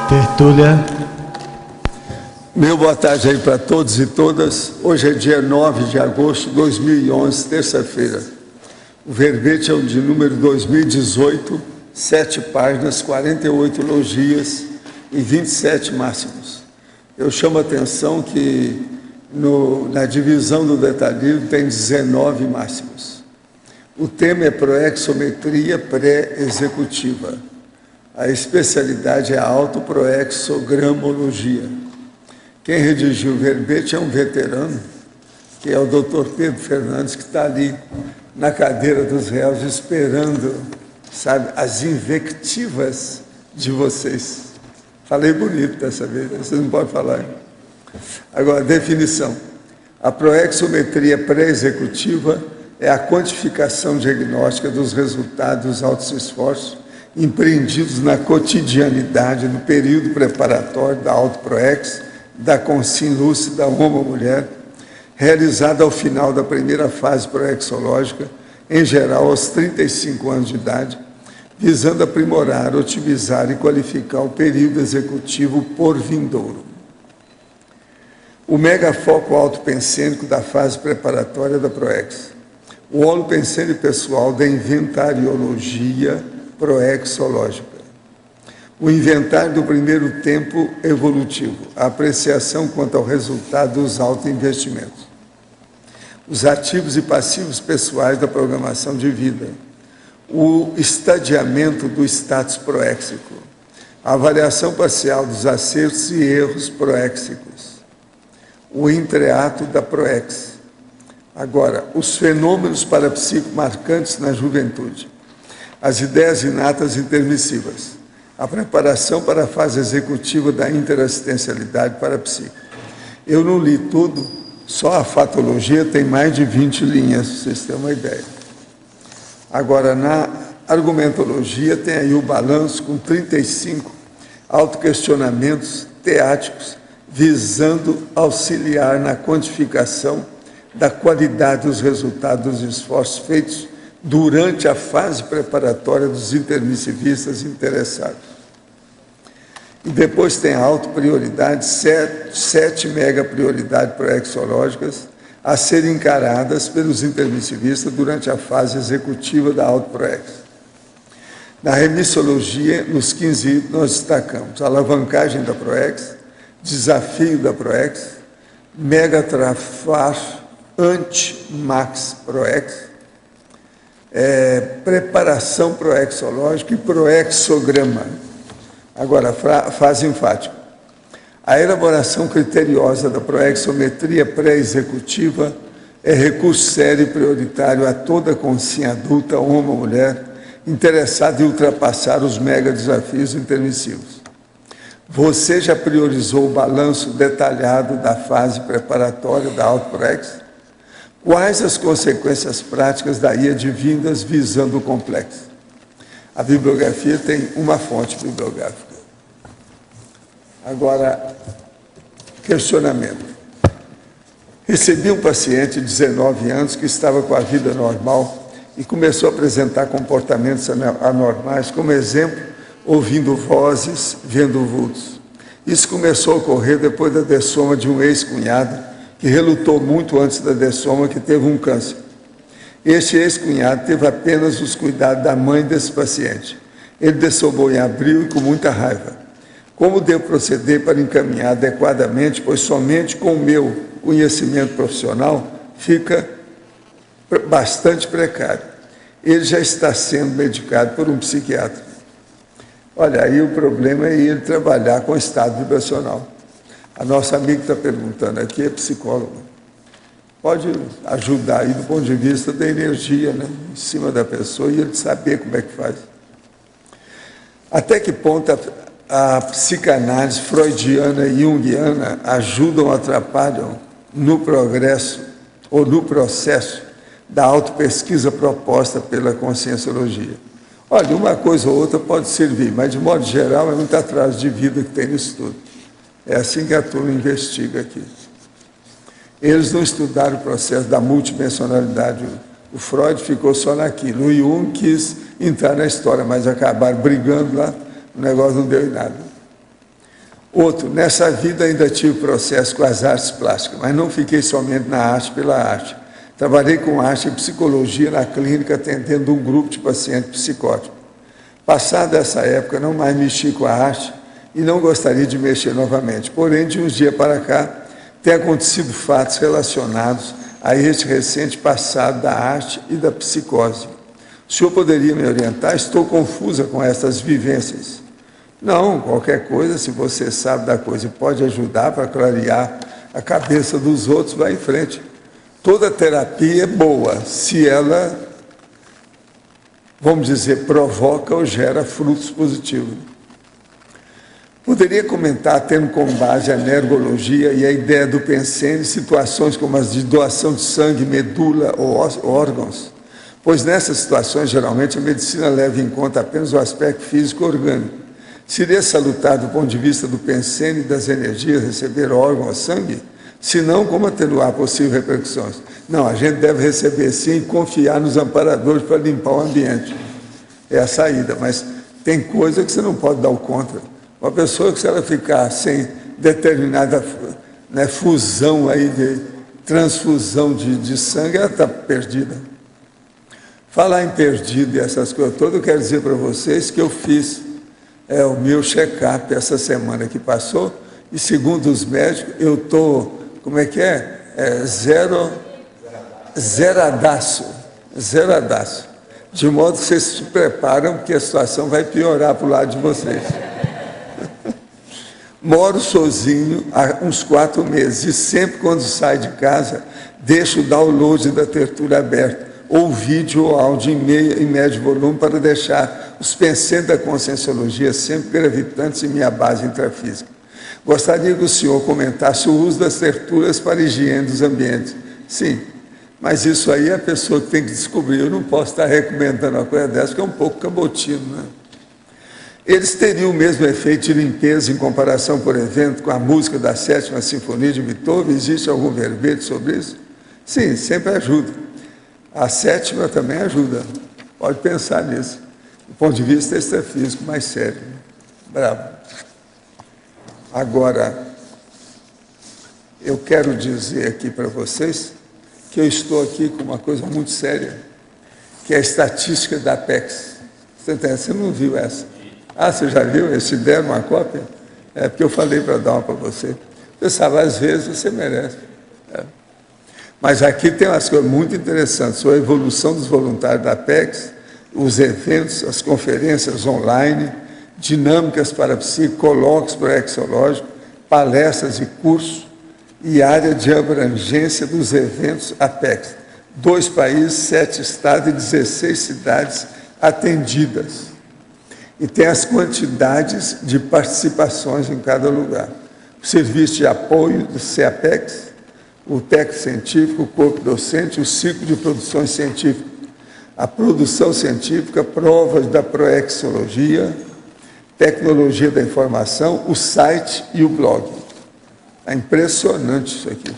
Tertúlia. Meu boa tarde aí para todos e todas. Hoje é dia 9 de agosto de 2011, terça-feira. O verbete é o de número 2018, 7 páginas, 48 elogias e 27 máximos. Eu chamo a atenção que na divisão do detalhismo tem 19 máximos. O tema é proexometria pré-executiva. A especialidade é a autoproexogramologia. Quem redigiu o verbete é um veterano, que é o Dr. Pedro Fernandes, que está ali na cadeira dos réus esperando, sabe, as invectivas de vocês. Falei bonito dessa vez, vocês não podem falar. Agora, definição. A proexometria pré-executiva é a quantificação diagnóstica dos resultados dos altos esforços empreendidos na cotidianidade, no período preparatório da autoproex, da consciência lúcida homo-mulher, realizada ao final da primeira fase proexológica, em geral aos 35 anos de idade, visando aprimorar, otimizar e qualificar o período executivo por vindouro. O megafoco autopensênico da fase preparatória da proex. O holopensênio pessoal da inventariologia proexológica. O inventário do primeiro tempo evolutivo, a apreciação quanto ao resultado dos autoinvestimentos. Os ativos e passivos pessoais da programação de vida. O estadiamento do status proéxico. A avaliação parcial dos acertos e erros proéxicos. O entreato da proex. Agora, os fenômenos parapsíquicos marcantes na juventude. As ideias inatas intermissivas, a preparação para a fase executiva da interassistencialidade parapsíquica. Eu não li tudo, só a fatologia tem mais de 20 linhas, para vocês terem uma ideia. Agora, na argumentologia, tem aí o balanço com 35 autoquestionamentos teáticos, visando auxiliar na quantificação da qualidade dos resultados dos esforços feitos durante a fase preparatória dos intermissivistas interessados. E depois tem a autoprioridade, 7 megaprioridades proexológicas a serem encaradas pelos intermissivistas durante a fase executiva da autoproex. Na remissologia, nos 15 itens, nós destacamos a alavancagem da proex, desafio da proex, megatrafar anti-max proex, preparação proexológica e proexograma. Agora, fase enfática. A elaboração criteriosa da proexometria pré-executiva é recurso sério e prioritário a toda consciência adulta, homem ou mulher, interessada em ultrapassar os mega desafios intermissivos. Você já priorizou o balanço detalhado da fase preparatória da autoproex? Quais as consequências práticas daí advindas visando o complexo? A bibliografia tem uma fonte bibliográfica. Agora, questionamento. Recebi um paciente de 19 anos que estava com a vida normal e começou a apresentar comportamentos anormais, como exemplo, ouvindo vozes, vendo vultos. Isso começou a ocorrer depois da dessoma de um ex-cunhado, que relutou muito antes da dessoma, que teve um câncer. Este ex-cunhado teve apenas os cuidados da mãe desse paciente. Ele dessomou em abril e com muita raiva. Como devo proceder para encaminhar adequadamente, pois somente com o meu conhecimento profissional fica bastante precário. Ele já está sendo medicado por um psiquiatra. Olha, aí o problema é ele trabalhar com estado vibracional. A nossa amiga está perguntando aqui, é psicóloga. Pode ajudar aí do ponto de vista da energia, né, em cima da pessoa e ele saber como é que faz. Até que ponto a psicanálise freudiana e junguiana ajudam ou atrapalham no progresso ou no processo da autopesquisa proposta pela conscienciologia? Olha, uma coisa ou outra pode servir, mas de modo geral é muito atraso de vida que tem nisso tudo. É assim que a turma investiga aqui. Eles não estudaram o processo da multidimensionalidade. O Freud ficou só naquilo. O Jung quis entrar na história, mas acabaram brigando lá, o negócio não deu em nada. Outro, nessa vida ainda tive processo com as artes plásticas, mas não fiquei somente na arte pela arte. Trabalhei com arte e psicologia na clínica, atendendo um grupo de pacientes psicóticos. Passada essa época, não mais mexi com a arte e não gostaria de mexer novamente. Porém, de uns dias para cá, tem acontecido fatos relacionados a este recente passado da arte e da psicose. O senhor poderia me orientar? Estou confusa com essas vivências. Não, qualquer coisa, se você sabe da coisa e pode ajudar para clarear a cabeça dos outros, vai em frente. Toda terapia é boa, se ela, vamos dizer, provoca ou gera frutos positivos. Poderia comentar, tendo como base a neurologia e a ideia do Pensene, situações como as de doação de sangue, medula ou órgãos, pois nessas situações, geralmente, a medicina leva em conta apenas o aspecto físico orgânico. Seria salutar do ponto de vista do Pensene e das energias receber órgão ou sangue? Se não, como atenuar possíveis repercussões? Não, a gente deve receber sim e confiar nos amparadores para limpar o ambiente. É a saída, mas tem coisa que você não pode dar o contra. Uma pessoa que se ela ficar sem determinada fusão aí, de transfusão de sangue, ela está perdida. Falar em perdido e essas coisas todas, eu quero dizer para vocês que eu fiz o meu check-up essa semana que passou, e segundo os médicos, eu estou, zeradaço, de modo que vocês se preparam, porque a situação vai piorar para o lado de vocês. Moro sozinho há uns 4 meses, e sempre quando saio de casa, deixo o download da Tertúlia aberto, ou vídeo ou áudio em médio volume, para deixar os pensamentos da conscienciologia sempre gravitantes em minha base intrafísica. Gostaria que o senhor comentasse o uso das tertúlias para a higiene dos ambientes. Sim, mas isso aí é a pessoa que tem que descobrir. Eu não posso estar recomendando uma coisa dessa, que é um pouco cabotino, né? Eles teriam o mesmo efeito de limpeza em comparação, por exemplo, com a música da 7ª Sinfonia de Beethoven? Existe algum verbete sobre isso? Sim, sempre ajuda. A 7ª também ajuda. Pode pensar nisso. Do ponto de vista extrafísico, mais sério. Bravo. Agora, eu quero dizer aqui para vocês que eu estou aqui com uma coisa muito séria, que é a estatística da Apex. Você não viu essa? Ah, você já viu? Eles te deram uma cópia? É porque eu falei para dar uma para você. Você sabe, às vezes você merece. Mas aqui tem umas coisas muito interessantes sobre a evolução dos voluntários da Apex, os eventos, as conferências online, dinâmicas para psico, colóquios proexológicos, palestras e cursos e área de abrangência dos eventos Apex. 2 países, 7 estados e 16 cidades atendidas. E tem as quantidades de participações em cada lugar. O serviço de apoio do CEAPEX, o técnico científico, o corpo docente, o ciclo de produções científicas, a produção científica, provas da proexologia, tecnologia da informação, o site e o blog. É impressionante isso aqui.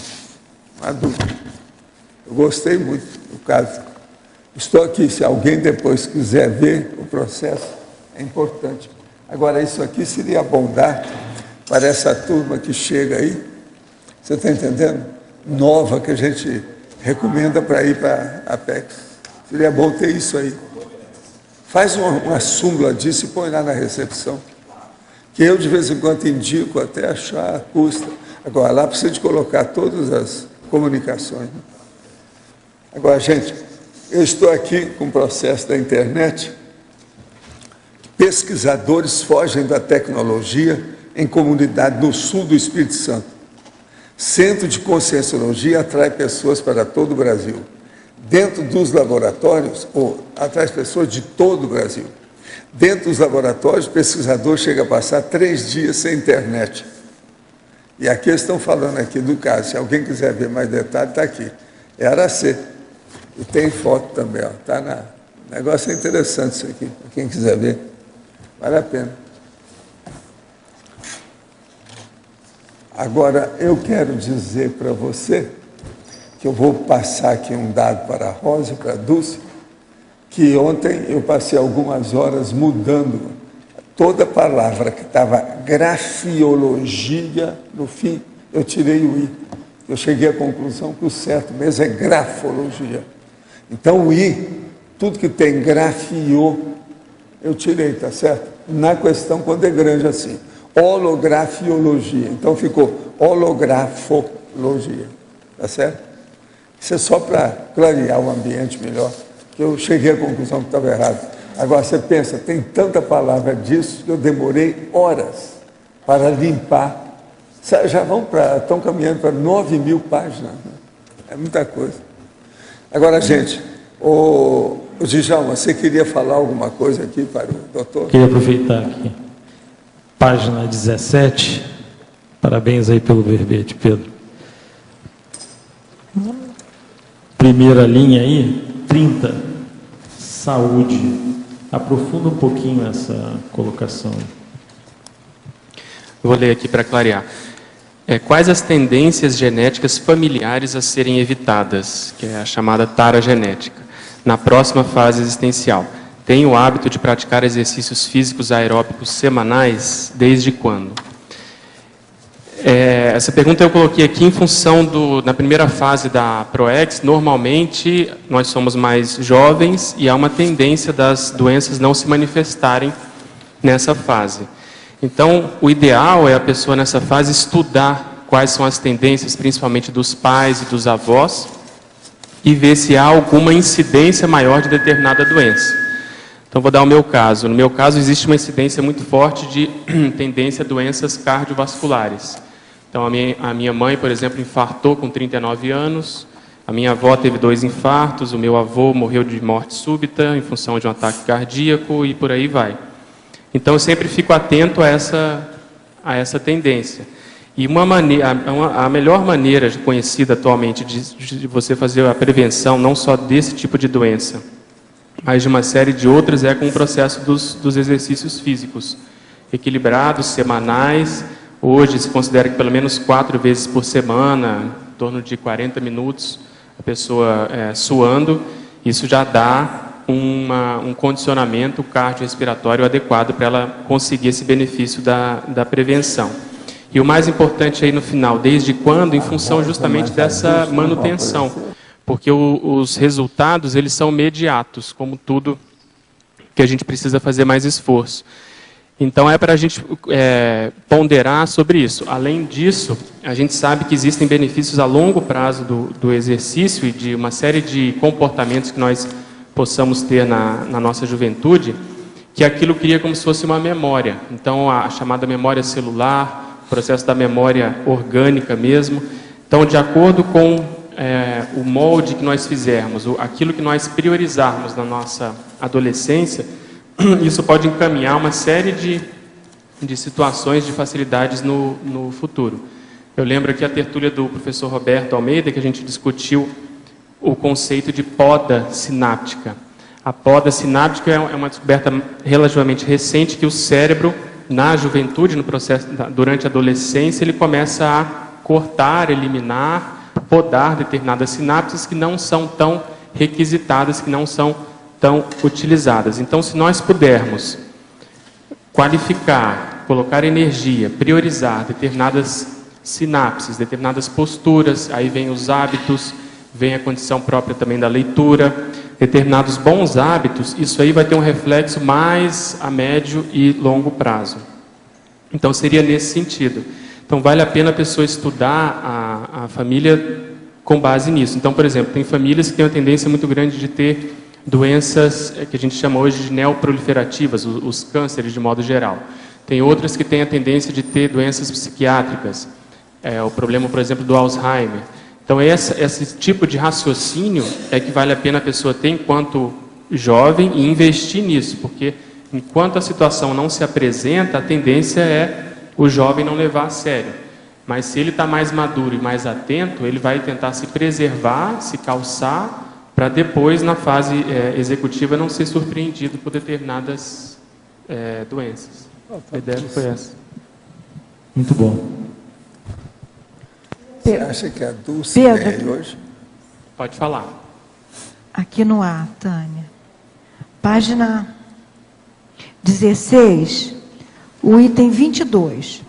Uma dúvida. Eu gostei muito do caso. Estou aqui, se alguém depois quiser ver o processo, é importante. Agora, isso aqui seria bom dar para essa turma que chega aí, você está entendendo? Nova, que a gente recomenda para ir para a Apex. Seria bom ter isso aí. Faz uma súmula disso e põe lá na recepção. Que eu, de vez em quando, indico até achar custa. Agora, lá precisa de colocar todas as comunicações. Né? Agora, gente, eu estou aqui com o processo da internet. Pesquisadores fogem da tecnologia em comunidade no sul do Espírito Santo. Centro de Conscienciologia atrai pessoas para todo o Brasil. Dentro dos laboratórios, atrai pessoas de todo o Brasil. Dentro dos laboratórios, o pesquisador chega a passar 3 dias sem internet. E aqui eles estão falando aqui do caso. Se alguém quiser ver mais detalhes, está aqui. É Aracê. E tem foto também. Está na... O negócio é interessante isso aqui, para quem quiser ver. Vale a pena. Agora, eu quero dizer para você que eu vou passar aqui um dado para a Rosa e para a Dulce, que ontem eu passei algumas horas mudando toda palavra que estava grafiologia, no fim eu tirei o I. Eu cheguei à conclusão que o certo mesmo é grafologia. Então o I, tudo que tem grafio, eu tirei, tá certo? Na questão, quando é grande assim, holografiologia. Então ficou holografologia, tá certo? Isso é só para clarear o ambiente melhor, que eu cheguei à conclusão que estava errado. Agora você pensa, tem tanta palavra disso que eu demorei horas para limpar. Já estão caminhando para 9.000 páginas, né? É muita coisa. Agora, gente, o Djalma, você queria falar alguma coisa aqui para o doutor? Queria aproveitar aqui. Página 17. Parabéns aí pelo verbete, Pedro. Primeira linha aí, 30. Saúde. Aprofunda um pouquinho essa colocação. Eu vou ler aqui para clarear. Quais as tendências genéticas familiares a serem evitadas, que é a chamada tara genética, na próxima fase existencial? Tem o hábito de praticar exercícios físicos aeróbicos semanais? Desde quando? Essa pergunta eu coloquei aqui em função na primeira fase da PROEX. Normalmente, nós somos mais jovens e há uma tendência das doenças não se manifestarem nessa fase. Então, o ideal é a pessoa nessa fase estudar quais são as tendências, principalmente dos pais e dos avós, e ver se há alguma incidência maior de determinada doença. Então, vou dar o meu caso. No meu caso, existe uma incidência muito forte de tendência a doenças cardiovasculares. Então, a minha mãe, por exemplo, infartou com 39 anos, a minha avó teve 2 infartos, o meu avô morreu de morte súbita em função de um ataque cardíaco e por aí vai. Então, eu sempre fico atento a essa tendência. E a melhor maneira conhecida atualmente de você fazer a prevenção, não só desse tipo de doença, mas de uma série de outras, é com o processo dos exercícios físicos, equilibrados, semanais. Hoje se considera que pelo menos 4 vezes por semana, em torno de 40 minutos, a pessoa suando, isso já dá um condicionamento cardiorrespiratório adequado para ela conseguir esse benefício da prevenção. E o mais importante aí no final, desde quando? Em função justamente dessa manutenção, porque os resultados, eles são imediatos, como tudo que a gente precisa fazer mais esforço. Então é para a gente ponderar sobre isso. Além disso, a gente sabe que existem benefícios a longo prazo do exercício e de uma série de comportamentos que nós possamos ter na nossa juventude, que aquilo cria como se fosse uma memória. Então, a chamada memória celular, o processo da memória orgânica mesmo. Então, de acordo com o molde que nós fizermos, aquilo que nós priorizarmos na nossa adolescência, isso pode encaminhar uma série de situações, de facilidades no futuro. Eu lembro aqui a tertúlia do professor Roberto Almeida, que a gente discutiu o conceito de poda sináptica. A poda sináptica é uma descoberta relativamente recente, que o cérebro, na juventude, no processo, durante a adolescência, ele começa a cortar, eliminar, podar determinadas sinapses que não são tão requisitadas, que não são tão utilizadas. Então, se nós pudermos qualificar, colocar energia, priorizar determinadas sinapses, determinadas posturas, aí vem os hábitos, vem a condição própria também da leitura, determinados bons hábitos, isso aí vai ter um reflexo mais a médio e longo prazo. Então, seria nesse sentido. Então, vale a pena a pessoa estudar a família com base nisso. Então, por exemplo, tem famílias que têm uma tendência muito grande de ter doenças que a gente chama hoje de neoproliferativas, os cânceres de modo geral. Tem outras que têm a tendência de ter doenças psiquiátricas, o problema, por exemplo, do Alzheimer. Então, esse tipo de raciocínio é que vale a pena a pessoa ter enquanto jovem e investir nisso, porque enquanto a situação não se apresenta, a tendência é o jovem não levar a sério. Mas se ele está mais maduro e mais atento, ele vai tentar se preservar, se calçar, para depois, na fase executiva, não ser surpreendido por determinadas doenças. A ideia foi essa. Muito bom. Você acha que a Dulce vem hoje? Pode falar. Aqui no ar, Tânia. Página 16. o item 22.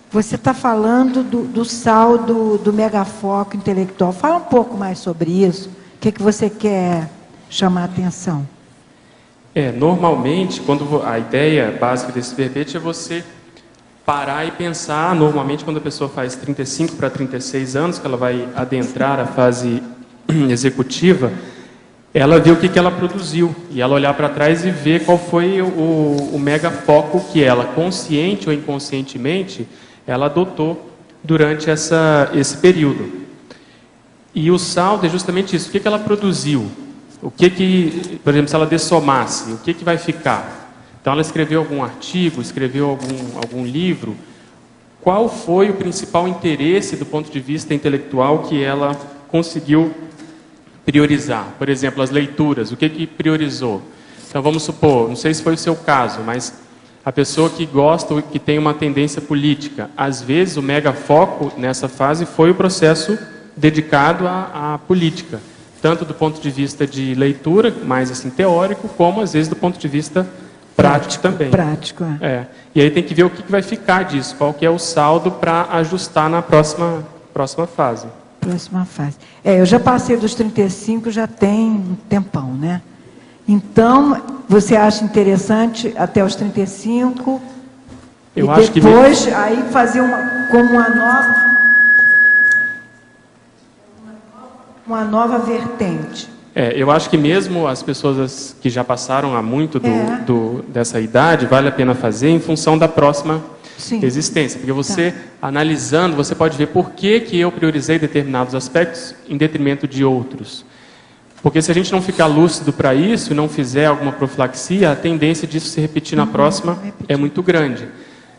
Você está falando do saldo do megafoco intelectual. Fala um pouco mais sobre isso. O que você quer chamar a atenção? Normalmente, quando a ideia básica desse verbete é você parar e pensar, normalmente quando a pessoa faz 35 para 36 anos, que ela vai adentrar a fase executiva, ela vê o que ela produziu, e ela olhar para trás e ver qual foi o megafoco que ela, consciente ou inconscientemente, ela adotou durante esse período. E o saldo é justamente isso, o que ela produziu, por exemplo, se ela dessomasse, o que vai ficar? Então, ela escreveu algum artigo, escreveu algum livro. Qual foi o principal interesse do ponto de vista intelectual que ela conseguiu priorizar? Por exemplo, as leituras, o que priorizou? Então, vamos supor, não sei se foi o seu caso, mas a pessoa que gosta ou que tem uma tendência política, às vezes o megafoco nessa fase foi o processo dedicado à política, tanto do ponto de vista de leitura, mais assim teórico, como às vezes do ponto de vista prático também. Prático, E aí tem que ver o que vai ficar disso, qual que é o saldo para ajustar na próxima fase. Próxima fase. Eu já passei dos 35, já tem um tempão, né? Então, você acha interessante até os 35? Eu e acho depois, aí fazer uma nova vertente. Eu acho que mesmo as pessoas que já passaram há muito dessa idade, vale a pena fazer em função da próxima existência. Porque você, analisando, você pode ver por que eu priorizei determinados aspectos em detrimento de outros. Porque se a gente não ficar lúcido para isso e não fizer alguma profilaxia, a tendência disso se repetir na próxima é muito grande.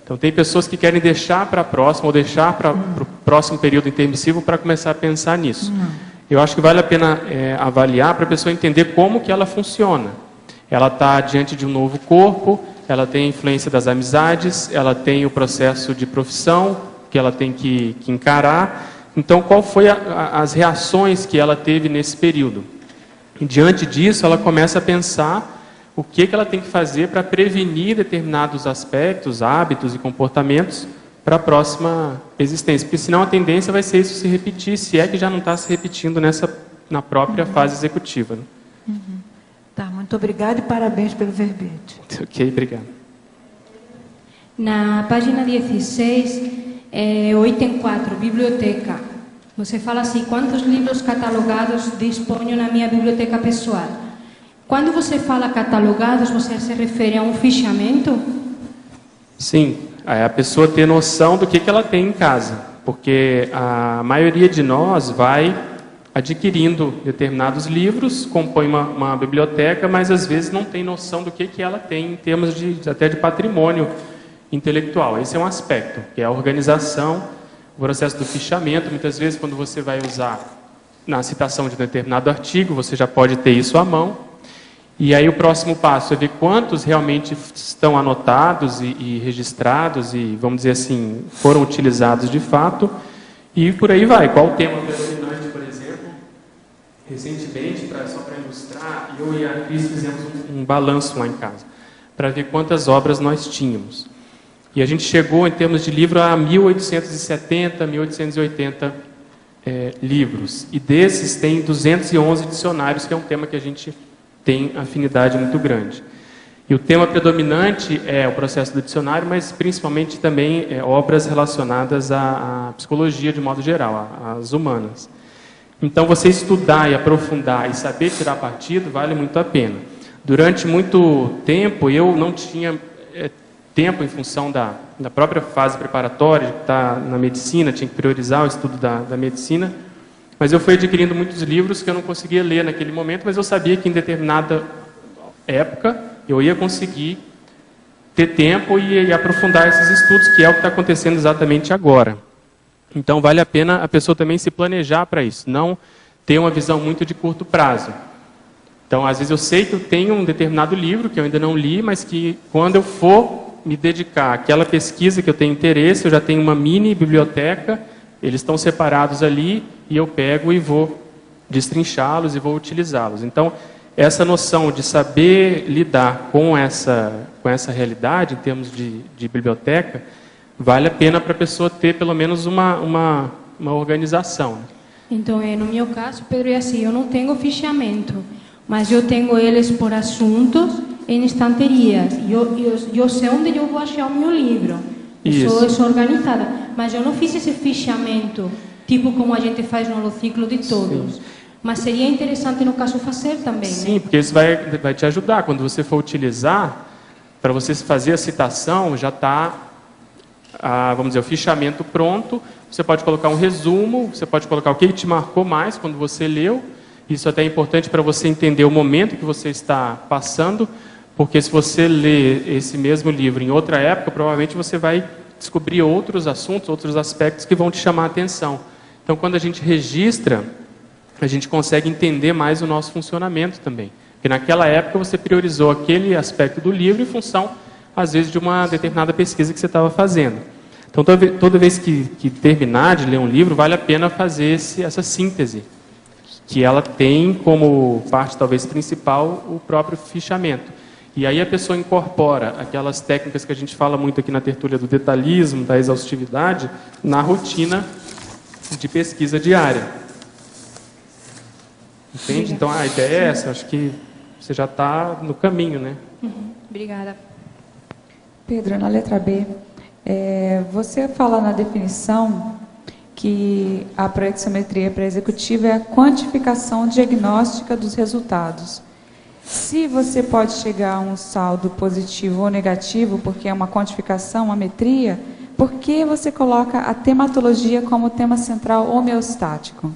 Então, tem pessoas que querem deixar para a próxima ou deixar para o próximo período intermissivo para começar a pensar nisso. Eu acho que vale a pena avaliar para a pessoa entender como que ela funciona. Ela está diante de um novo corpo, ela tem a influência das amizades, ela tem o processo de profissão que ela tem que encarar. Então, qual foi as reações que ela teve nesse período? E, diante disso, ela começa a pensar o que ela tem que fazer para prevenir determinados aspectos, hábitos e comportamentos para a próxima existência, porque senão a tendência vai ser isso se repetir, se é que já não está se repetindo na própria fase executiva. Né? Tá, muito obrigada e parabéns pelo verbete. Ok, obrigado. Na página 16, o item 4, biblioteca. Você fala assim, quantos livros catalogados disponho na minha biblioteca pessoal? Quando você fala catalogados, você se refere a um fichamento? Sim. A pessoa ter noção do que ela tem em casa, porque a maioria de nós vai adquirindo determinados livros, compõe uma biblioteca, mas às vezes não tem noção do que ela tem em termos até de patrimônio intelectual. Esse é um aspecto, que é a organização, o processo do fichamento. Muitas vezes, quando você vai usar na citação de determinado artigo, você já pode ter isso à mão. E aí o próximo passo é ver quantos realmente estão anotados e registrados e, vamos dizer assim, foram utilizados de fato. E por aí vai. Qual o tema predominante, por exemplo? Recentemente, só para ilustrar, eu e a Cris fizemos um balanço lá em casa, para ver quantas obras nós tínhamos. E a gente chegou, em termos de livro, a 1870, 1880 livros. E desses tem 211 dicionários, que é um tema que a gente tem afinidade muito grande. E o tema predominante é o processo do dicionário, mas principalmente também obras relacionadas à psicologia de modo geral, às humanas. Então, você estudar e aprofundar e saber tirar partido vale muito a pena. Durante muito tempo, eu não tinha tempo, em função da própria fase preparatória, de estar na medicina, tinha que priorizar o estudo da medicina, mas eu fui adquirindo muitos livros que eu não conseguia ler naquele momento, mas eu sabia que em determinada época eu ia conseguir ter tempo e aprofundar esses estudos, que é o que está acontecendo exatamente agora. Então, vale a pena a pessoa também se planejar para isso, não ter uma visão muito de curto prazo. Então, às vezes eu sei que eu tenho um determinado livro que eu ainda não li, mas que quando eu for me dedicar àquela pesquisa que eu tenho interesse, eu já tenho uma mini biblioteca, eles estão separados ali, e eu pego e vou destrinchá-los e vou utilizá-los. Então, essa noção de saber lidar com essa realidade, em termos de biblioteca, vale a pena para a pessoa ter pelo menos uma organização. Então, no meu caso, Pedro, é assim, eu não tenho fichamento, mas eu tenho eles por assuntos em estanterias. Eu sei onde eu vou achar o meu livro. Eu sou organizada, mas eu não fiz esse fichamento, tipo como a gente faz no holociclo de todos. Sim. Mas seria interessante, no caso, fazer também. Sim, né? porque isso vai te ajudar. Quando você for utilizar, para você fazer a citação, já está, vamos dizer, o fichamento pronto. Você pode colocar um resumo, você pode colocar o que te marcou mais quando você leu. Isso até é importante para você entender o momento que você está passando, porque se você ler esse mesmo livro em outra época, provavelmente você vai descobrir outros assuntos, outros aspectos que vão te chamar a atenção. Então, quando a gente registra, a gente consegue entender mais o nosso funcionamento também. Porque naquela época você priorizou aquele aspecto do livro em função, às vezes, de uma determinada pesquisa que você estava fazendo. Então, toda vez que terminar de ler um livro, vale a pena fazer essa síntese, que ela tem como parte, talvez, principal, o próprio fichamento. E aí a pessoa incorpora aquelas técnicas que a gente fala muito aqui na tertúlia do detalhismo, da exaustividade, na rotina de pesquisa diária. Entende? Então, a ideia é essa. Acho que você já está no caminho, né? Obrigada. Pedro, na letra B, você fala na definição que a proexiometria pré-executiva é a quantificação diagnóstica dos resultados. Se você pode chegar a um saldo positivo ou negativo, porque é uma quantificação, uma metria, por que você coloca a tematologia como tema central homeostático?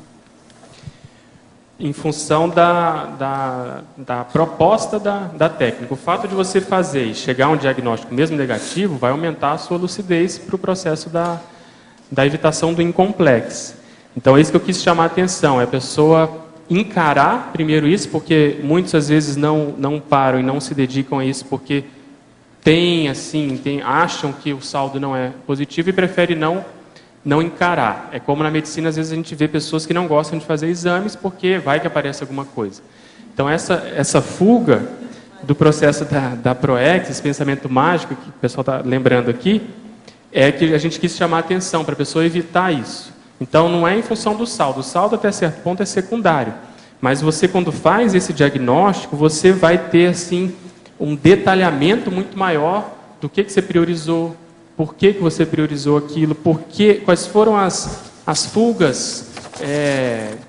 Em função da proposta da técnica. O fato de você fazer e chegar a um diagnóstico mesmo negativo vai aumentar a sua lucidez para o processo da evitação do incomplexo. Então, é isso que eu quis chamar a atenção, é a pessoa encarar primeiro isso, porque muitas às vezes não param e não se dedicam a isso, porque acham que o saldo não é positivo e preferem não encarar. É como na medicina, às vezes a gente vê pessoas que não gostam de fazer exames porque vai que aparece alguma coisa. Então, essa fuga do processo da PROEX, esse pensamento mágico que o pessoal está lembrando aqui, é que a gente quis chamar a atenção para a pessoa evitar isso. Então, não é em função do saldo. O saldo, até certo ponto, é secundário. Mas você, quando faz esse diagnóstico, você vai ter, assim, um detalhamento muito maior do que você priorizou, por que você priorizou aquilo, quais foram as fugas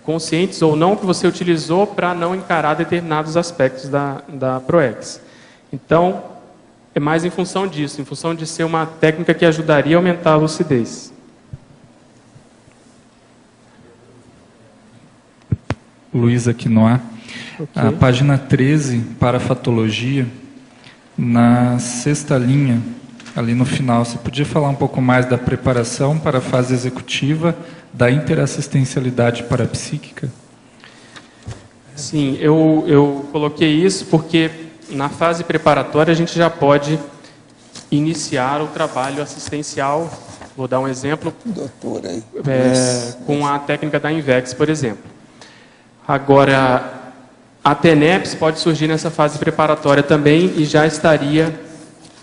conscientes ou não que você utilizou para não encarar determinados aspectos da PROEX. Então, é mais em função disso, em função de ser uma técnica que ajudaria a aumentar a lucidez. Luísa Quinoa, a página 13, parafatologia, na 6ª linha, ali no final, você podia falar um pouco mais da preparação para a fase executiva, da interassistencialidade parapsíquica? Sim, eu coloquei isso porque na fase preparatória a gente já pode iniciar o trabalho assistencial. Vou dar um exemplo, com a técnica da INVEX, por exemplo. Agora, a TENEPS pode surgir nessa fase preparatória também e já estaria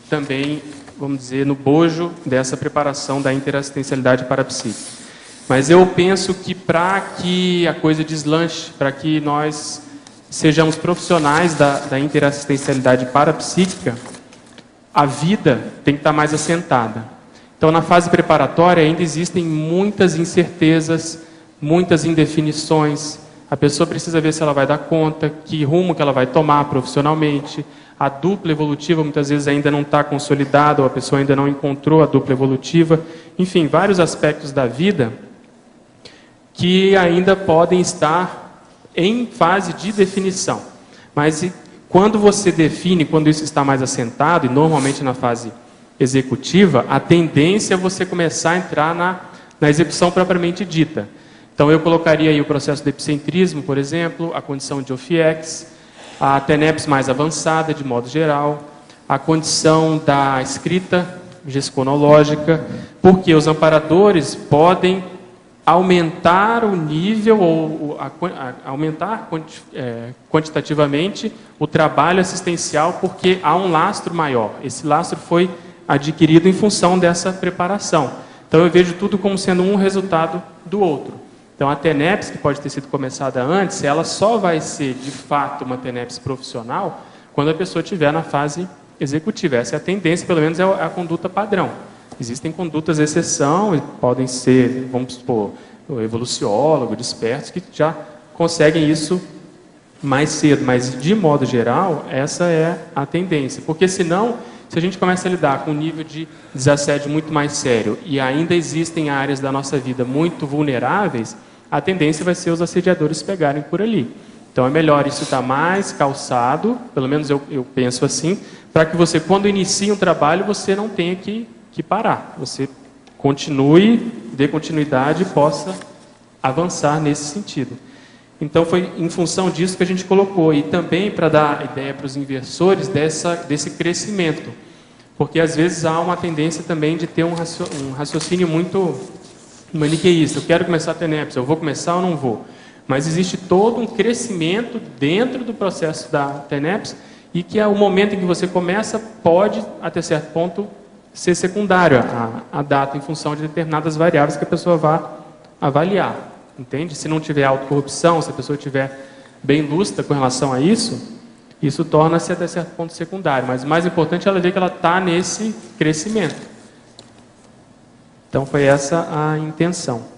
também, vamos dizer, no bojo dessa preparação da interassistencialidade parapsíquica. Mas eu penso que para que a coisa deslanche, para que nós sejamos profissionais da interassistencialidade parapsíquica, a vida tem que estar mais assentada. Então, na fase preparatória ainda existem muitas incertezas, muitas indefinições. A pessoa precisa ver se ela vai dar conta, que rumo que ela vai tomar profissionalmente. A dupla evolutiva muitas vezes ainda não está consolidada, ou a pessoa ainda não encontrou a dupla evolutiva. Enfim, vários aspectos da vida que ainda podem estar em fase de definição. Mas quando você define, quando isso está mais assentado, e normalmente na fase executiva, a tendência é você começar a entrar na execução propriamente dita. Então, eu colocaria aí o processo do epicentrismo, por exemplo, a condição de OFIEX, a TENEPS mais avançada, de modo geral, a condição da escrita gesconológica, porque os amparadores podem aumentar o nível ou aumentar quantitativamente o trabalho assistencial, porque há um lastro maior. Esse lastro foi adquirido em função dessa preparação. Então eu vejo tudo como sendo um resultado do outro. Então a TENEPS, que pode ter sido começada antes, ela só vai ser de fato uma TENEPS profissional quando a pessoa estiver na fase executiva. Essa é a tendência, pelo menos é a conduta padrão. Existem condutas exceção, podem ser, vamos supor, o evoluciólogo, despertos, que já conseguem isso mais cedo, mas de modo geral, essa é a tendência. Porque senão, se a gente começa a lidar com um nível de desassédio muito mais sério e ainda existem áreas da nossa vida muito vulneráveis, a tendência vai ser os assediadores pegarem por ali. Então é melhor isso estar mais calçado, pelo menos eu penso assim, para que você, quando inicie um trabalho, você não tenha que parar. Você continue, dê continuidade e possa avançar nesse sentido. Então foi em função disso que a gente colocou, e também para dar ideia para os inversores desse crescimento, porque às vezes há uma tendência também de ter um raciocínio muito maniqueísta. Eu quero começar a TENEPS, eu vou começar ou não vou? Mas existe todo um crescimento dentro do processo da TENEPS, e que o momento em que você começa pode, até certo ponto, ser secundário a data, em função de determinadas variáveis que a pessoa vá avaliar. Entende? Se não tiver autocorrupção, se a pessoa estiver bem lúcida com relação a isso, isso torna-se até certo ponto secundário. Mas o mais importante é ela ver que ela está nesse crescimento. Então foi essa a intenção.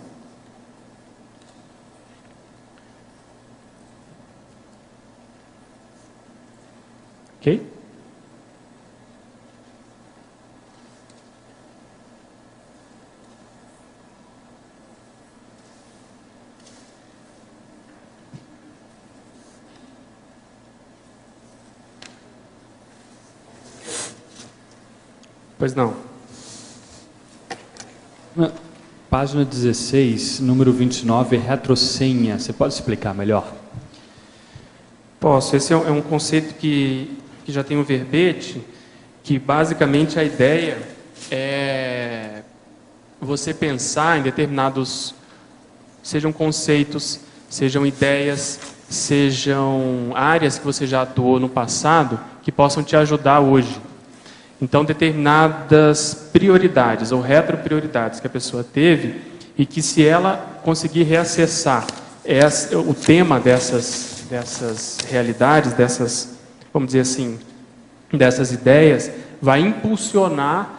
Ok? Pois não. Na página 16, número 29, retrosenha. Você pode explicar melhor? Posso. Esse é um conceito que já tem um verbete, que basicamente a ideia é você pensar em determinados, sejam conceitos, sejam ideias, sejam áreas que você já atuou no passado, que possam te ajudar hoje. Então, determinadas prioridades ou retroprioridades que a pessoa teve, e que se ela conseguir reacessar o tema dessas realidades, vamos dizer assim, dessas ideias, vai impulsionar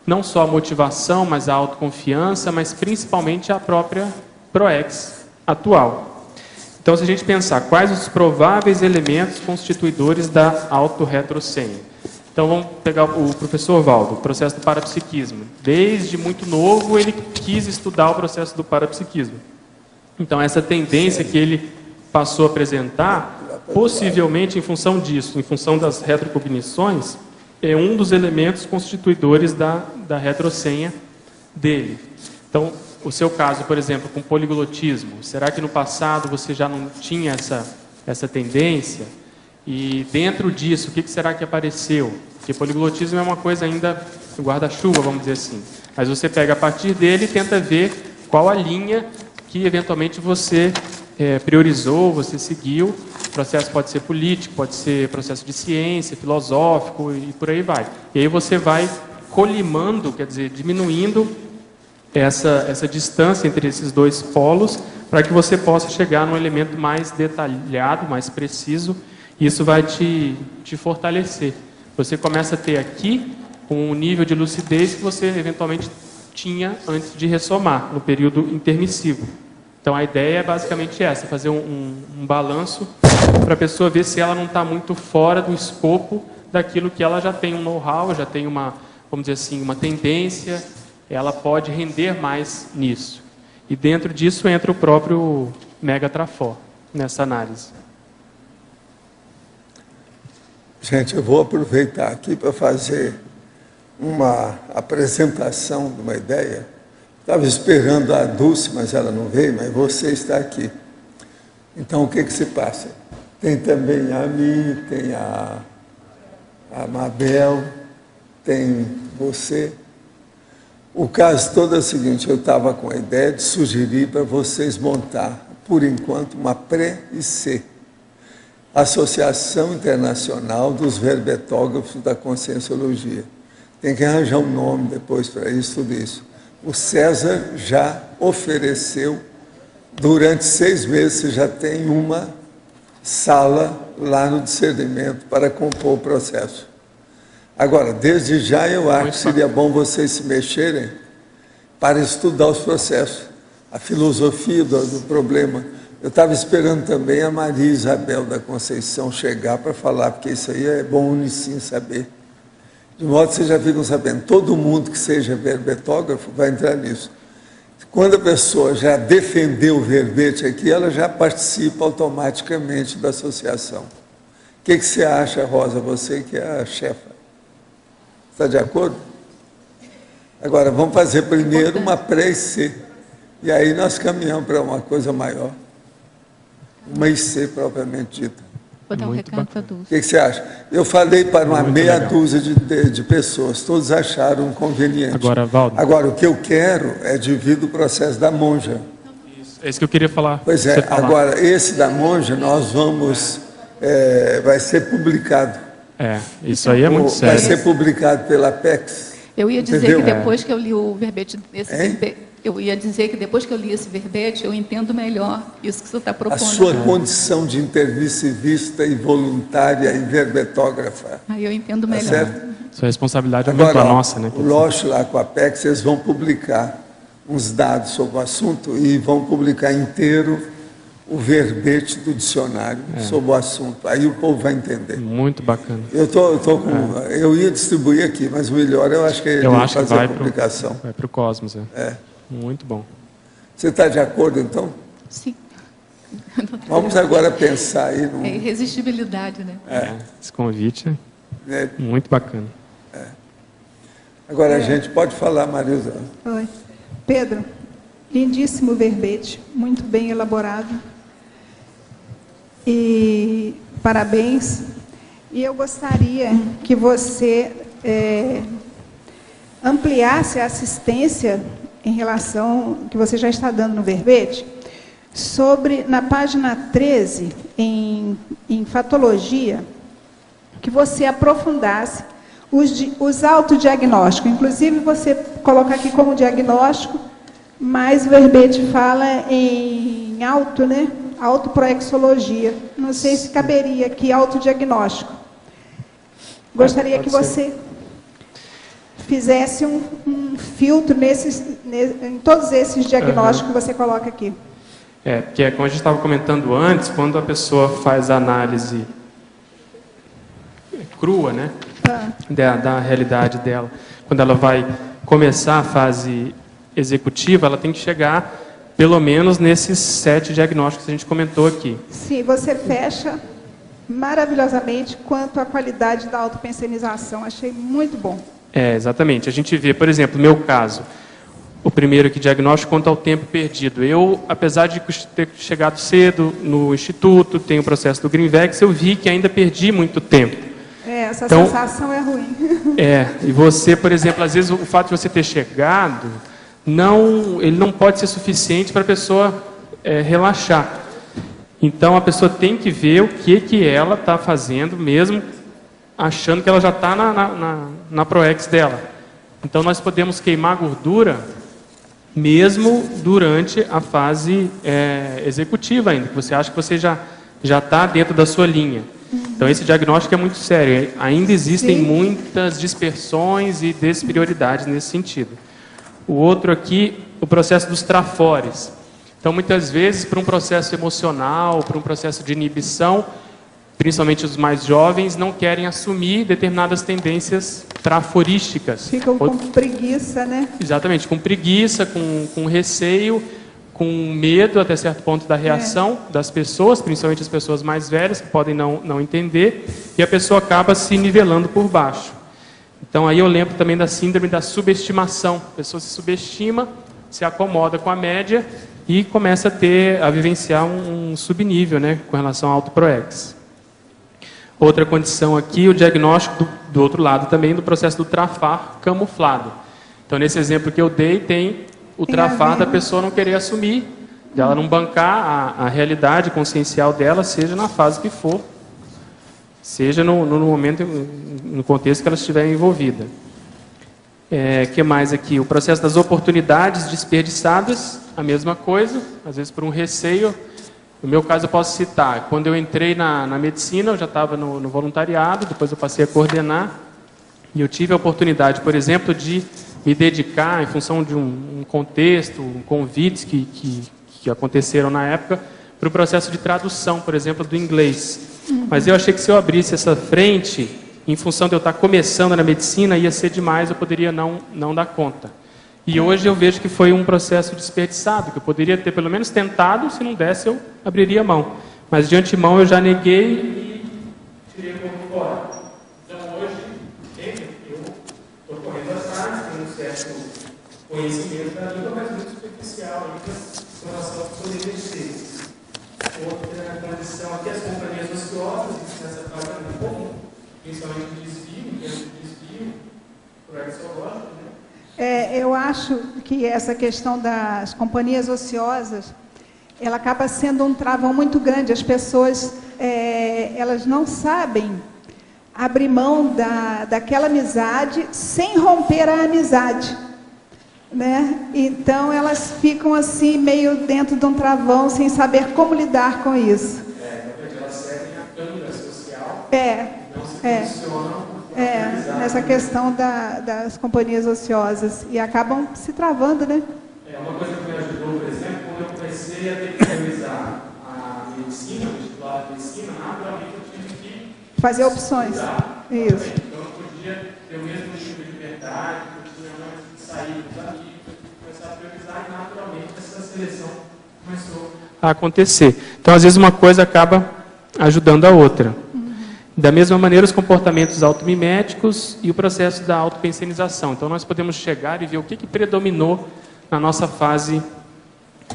não só a motivação, mas a autoconfiança, mas principalmente a própria PROEX atual. Então, se a gente pensar quais os prováveis elementos constituidores da autorretrosenha. Então vamos pegar o professor Valdo, o processo do parapsiquismo. Desde muito novo ele quis estudar o processo do parapsiquismo. Então essa tendência que ele passou a apresentar, possivelmente em função disso, em função das retrocognições, é um dos elementos constituidores da retrosenha dele. Então, o seu caso, por exemplo, com poliglotismo, será que no passado você já não tinha essa tendência? E dentro disso, o que será que apareceu? Porque poliglotismo é uma coisa ainda guarda-chuva, vamos dizer assim. Mas você pega a partir dele e tenta ver qual a linha que eventualmente você priorizou, você seguiu. O processo pode ser político, pode ser processo de ciência, filosófico e por aí vai. E aí você vai colimando, quer dizer, diminuindo essa distância entre esses dois polos, para que você possa chegar num elemento mais detalhado, mais preciso. Isso vai te fortalecer. Você começa a ter aqui um nível de lucidez que você eventualmente tinha antes de ressomar, no período intermissivo. Então a ideia é basicamente essa, fazer um balanço para a pessoa ver se ela não está muito fora do escopo daquilo que ela já tem um know-how, já tem uma, vamos dizer assim, uma tendência, ela pode render mais nisso. E dentro disso entra o próprio Mega Trafor, nessa análise. Gente, eu vou aproveitar aqui para fazer uma apresentação de uma ideia. Estava esperando a Dulce, mas ela não veio, mas você está aqui. Então, o que se passa? Tem também a mim, tem a Mabel, tem você. O caso todo é o seguinte, eu estava com a ideia de sugerir para vocês montar, por enquanto, uma pré-IC, Associação Internacional dos Verbetógrafos da Conscienciologia. Tem que arranjar um nome depois para isso, tudo isso. O César já ofereceu, durante 6 meses, você já tem uma sala lá no discernimento para compor o processo. Agora, desde já eu acho que seria bom vocês se mexerem para estudar os processos, a filosofia do problema. Eu estava esperando também a Maria Isabel da Conceição chegar para falar, porque isso aí é bom Unicim saber. De modo que vocês já ficam sabendo, todo mundo que seja verbetógrafo vai entrar nisso. Quando a pessoa já defendeu o verbete aqui, ela já participa automaticamente da associação. O que você acha, Rosa, você que é a chefa? Está de acordo? Agora, vamos fazer primeiro uma pré-IC. E aí nós caminhamos para uma coisa maior. Uma IC propriamente dita. Vou dar um recado para a Dulce. O que você acha? Eu falei para uma meia dúzia de pessoas, todos acharam conveniente. Agora, Valdo. Agora, o que eu quero é dividir o processo da monja. Isso, é isso que eu queria falar. Pois é, agora, esse da monja, nós vamos... vai ser publicado. Isso aí é muito sério. Vai ser publicado pela Apex. Eu ia dizer Entendeu? que depois que eu li o verbete... Eu ia dizer que depois que eu li esse verbete, eu entendo melhor isso que você está propondo. A sua condição de intermissivista e voluntária e verbetógrafa. Aí eu entendo melhor. Tá certo? Sua responsabilidade é muito a nossa, né? O Loche lá com a Apex, eles vão publicar uns dados sobre o assunto e vão publicar inteiro o verbete do dicionário sobre o assunto. Aí o povo vai entender. Muito bacana. Eu ia distribuir aqui, mas o melhor eu acho que ele vai fazer a publicação. Vai para o Cosmos, Muito bom. Você está de acordo, então? Sim. Vamos agora pensar aí no... É irresistibilidade, né? Esse convite é muito bacana. Agora a gente pode falar, Marisa. Oi. Pedro, lindíssimo verbete, muito bem elaborado. E parabéns. E eu gostaria que você ampliasse a assistência em relação que você já está dando no verbete, sobre, na página 13, em fatologia, que você aprofundasse os autodiagnósticos. Inclusive, você coloca aqui como diagnóstico, mas o verbete fala em né? Autoproexologia. Não sei se caberia aqui autodiagnóstico. Gostaria que você fizesse um filtro em todos esses diagnósticos que você coloca aqui. Porque como a gente estava comentando antes, quando a pessoa faz a análise crua, né, da realidade dela, quando ela vai começar a fase executiva, ela tem que chegar pelo menos nesses 7 diagnósticos que a gente comentou aqui. Sim, você fecha maravilhosamente quanto à qualidade da autopensenização. Achei muito bom. Exatamente. A gente vê, por exemplo, no meu caso, o primeiro aqui, diagnóstico quanto ao tempo perdido. Eu, apesar de ter chegado cedo no Instituto, tem o processo do Greenvex, eu vi que ainda perdi muito tempo. Essa sensação é ruim. E você, por exemplo, às vezes o fato de você ter chegado, ele não pode ser suficiente para a pessoa relaxar. Então, a pessoa tem que ver o que ela está fazendo, mesmo achando que ela já está na ProEx dela. Então, nós podemos queimar gordura mesmo durante a fase executiva ainda, que você acha que você já está dentro da sua linha. Então, esse diagnóstico é muito sério. Ainda existem muitas dispersões e desprioridades nesse sentido. O outro aqui, o processo dos trafores. Então, muitas vezes, para um processo emocional, para um processo de inibição, principalmente os mais jovens, não querem assumir determinadas tendências traforísticas. Ficam com preguiça, né? Exatamente, com preguiça, com receio, com medo até certo ponto da reação das pessoas, principalmente as pessoas mais velhas, que podem não entender, e a pessoa acaba se nivelando por baixo. Então, aí eu lembro também da síndrome da subestimação. A pessoa se subestima, se acomoda com a média e começa a vivenciar um subnível, né, com relação ao autoproex. Outra condição aqui, o diagnóstico do outro lado também, do processo do trafar camuflado. Então, nesse exemplo que eu dei, tem o trafar da pessoa não querer assumir, dela não bancar a realidade consciencial dela, seja na fase que for, seja no momento, no contexto que ela estiver envolvida. Que mais aqui? O processo das oportunidades desperdiçadas, a mesma coisa, às vezes por um receio. No meu caso, eu posso citar, quando eu entrei na medicina, eu já estava no voluntariado, depois eu passei a coordenar, e eu tive a oportunidade, por exemplo, de me dedicar, em função de um contexto, convites que aconteceram na época, para o processo de tradução, por exemplo, do inglês. Mas eu achei que se eu abrisse essa frente, em função de eu estar começando na medicina, ia ser demais, eu poderia não dar conta. E hoje eu vejo que foi um processo desperdiçado, que eu poderia ter pelo menos tentado, se não desse eu abriria a mão. Mas de antemão eu já neguei e tirei um pouco fora. Então hoje, eu estou correndo atrás, tenho um certo conhecimento da língua, mas muito superficial, em relação ao que poderia ser. Outra condição aqui, as companhias ociosas, nessa fase é muito comum, principalmente de desvio, por axiológico, né? Eu acho que essa questão das companhias ociosas, ela acaba sendo um travão muito grande. As pessoas, elas não sabem abrir mão daquela amizade sem romper a amizade, né? Então, elas ficam assim, meio dentro de um travão, sem saber como lidar com isso. Elas seguem a câmera social, não se funcionam. Nessa questão das companhias ociosas. E acabam se travando, né? Uma coisa que me ajudou, por exemplo, quando eu comecei a ter que realizar a medicina, o vestibular de medicina, naturalmente eu tive que fazer opções. Isso. Então eu podia ter o mesmo tipo de liberdade, eu tinha mais que sair dos amigos, começar a priorizar e naturalmente essa seleção começou a acontecer. Então, às vezes, uma coisa acaba ajudando a outra. Da mesma maneira, os comportamentos automiméticos e o processo da autopensenização. Então, nós podemos chegar e ver o que predominou na nossa fase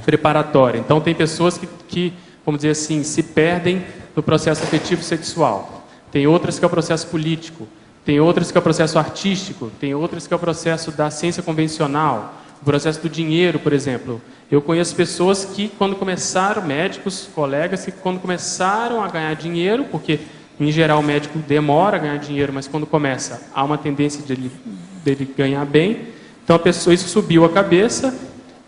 preparatória. Então, tem pessoas que, vamos dizer assim, se perdem no processo afetivo sexual. Tem outras que é o processo político. Tem outras que é o processo artístico. Tem outras que é o processo da ciência convencional. O processo do dinheiro, por exemplo. Eu conheço pessoas que, quando começaram, médicos, colegas, que quando começaram a ganhar dinheiro, porque em geral, o médico demora a ganhar dinheiro, mas quando começa, há uma tendência dele ganhar bem. Então, a pessoa, isso subiu a cabeça.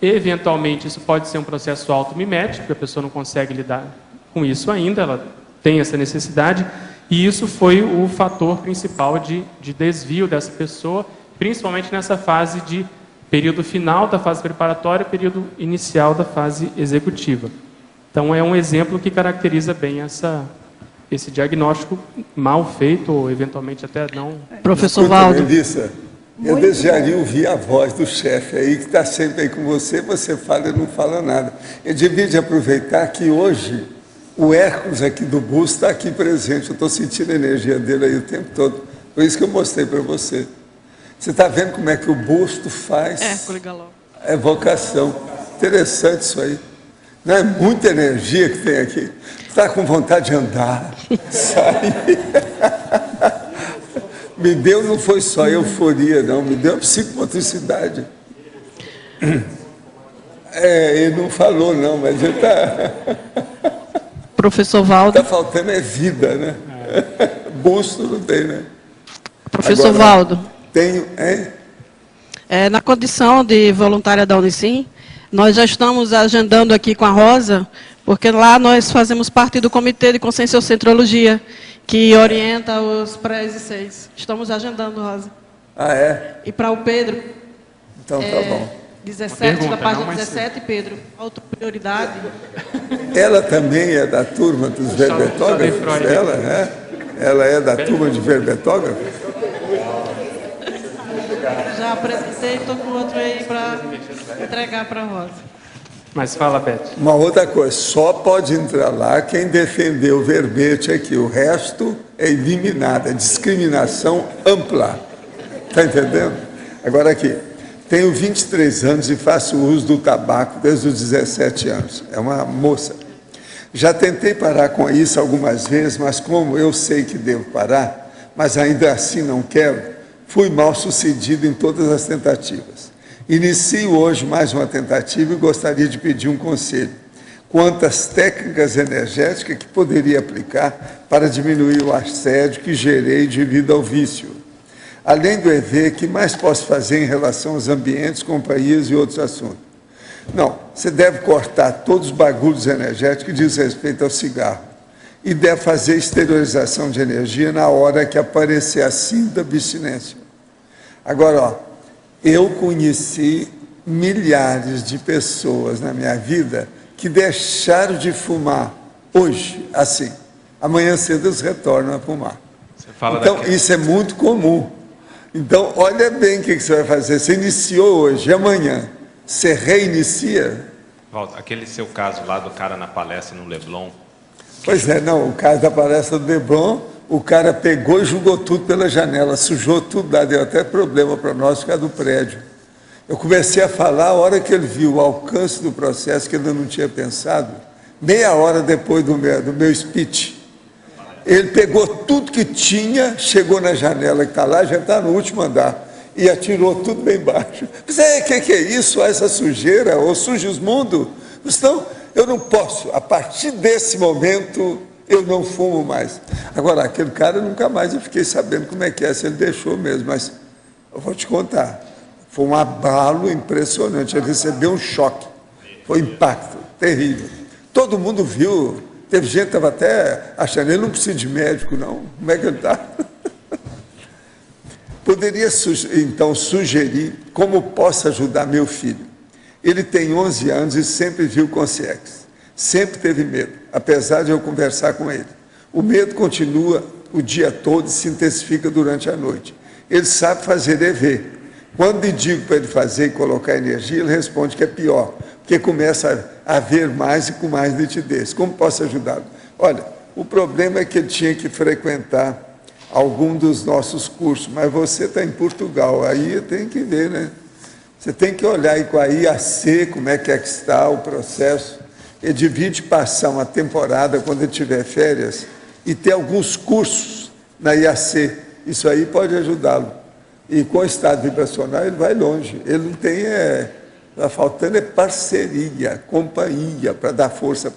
E, eventualmente, isso pode ser um processo automimético, porque a pessoa não consegue lidar com isso ainda, ela tem essa necessidade. E isso foi o fator principal de desvio dessa pessoa, principalmente nessa fase de período final da fase preparatória, período inicial da fase executiva. Então, é um exemplo que caracteriza bem esse diagnóstico mal feito, ou eventualmente até não... Professor Valdo. Melissa, eu desejaria ouvir a voz do chefe aí, que está sempre aí com você, você fala e não fala nada. Eu devia de aproveitar que hoje o Hércules aqui do busto está aqui presente, eu estou sentindo a energia dele aí o tempo todo, por isso que eu mostrei para você. Você está vendo como é que o busto faz evocação. Interessante isso aí. Não é muita energia que tem aqui. Está com vontade de andar, sair. Me deu, não foi só euforia, não, me deu psicomotricidade. Ele não falou, não, mas ele está... Professor Valdo. Está faltando vida, né? Busto não tem, né? Professor Valdo. Tenho, hein? Na condição de voluntária da Unicim, nós já estamos agendando aqui com a Rosa, porque lá nós fazemos parte do Comitê de Conscienciocentrologia, que orienta os prés e seis. Estamos agendando, Rosa. Ah, é? E para o Pedro. Então tá bom. 17, na página 17, Pedro. Autoprioridade. Ela também é da turma dos verbetógrafos? Ela é da turma de verbetógrafos? Já apresentei, estou com outro aí para entregar para a Rosa. Mas fala, Beth. Uma outra coisa, só pode entrar lá quem defendeu o verbete aqui. O resto é eliminado, é discriminação ampla. Está entendendo? Agora aqui, tenho 23 anos e faço uso do tabaco desde os 17 anos. É uma moça. Já tentei parar com isso algumas vezes, mas como eu sei que devo parar, mas ainda assim não quero, Fui mal sucedido em todas as tentativas. Inicio hoje mais uma tentativa e gostaria de pedir um conselho. Quantas técnicas energéticas que poderia aplicar para diminuir o assédio que gerei devido ao vício? Além do EV, o que mais posso fazer em relação aos ambientes, companhias e outros assuntos? Não, você deve cortar todos os bagulhos energéticos que diz respeito ao cigarro. E deve fazer exteriorização de energia na hora que aparecer a cinta da abstinência. Agora, ó, eu conheci milhares de pessoas na minha vida que deixaram de fumar hoje, assim. Amanhã cedo eles retornam a fumar. Então, isso é muito comum. Então, olha bem o que você vai fazer. Você iniciou hoje, amanhã você reinicia. Walter, aquele seu caso lá do cara na palestra no Leblon. Pois é, não, o caso da palestra do Leblon, o cara pegou e jogou tudo pela janela, sujou tudo lá, deu até problema para nós por causa do prédio. Eu comecei a falar, a hora que ele viu o alcance do processo, que ele não tinha pensado, meia hora depois do meu speech, ele pegou tudo que tinha, chegou na janela que está lá, já está no último andar, e atirou tudo bem embaixo. Pensei, o que é isso? Essa sujeira? Ou suja os mundos? Então, eu não posso, a partir desse momento, eu não fumo mais. Agora, aquele cara nunca mais eu fiquei sabendo como é que é, se ele deixou mesmo, mas eu vou te contar. Foi um abalo impressionante, ele recebeu um choque, foi um impacto terrível. Todo mundo viu, teve gente que estava até achando, ele não precisa de médico não, como é que ele está? Poderia, então, sugerir como posso ajudar meu filho. Ele tem 11 anos e sempre viu consciência, sempre teve medo, apesar de eu conversar com ele. O medo continua o dia todo e se intensifica durante a noite. Ele sabe fazer EV. Quando digo para ele fazer e colocar energia, ele responde que é pior, porque começa a ver mais e com mais nitidez. Como posso ajudá-lo? Olha, o problema é que ele tinha que frequentar algum dos nossos cursos, mas você está em Portugal, aí tem que ver, né? Você tem que olhar aí com a IAC, como é que está o processo. Ele divide passar uma temporada, quando ele tiver férias, e ter alguns cursos na IAC. Isso aí pode ajudá-lo. E com o estado vibracional ele vai longe. Ele não tem, está faltando parceria, companhia, para dar força.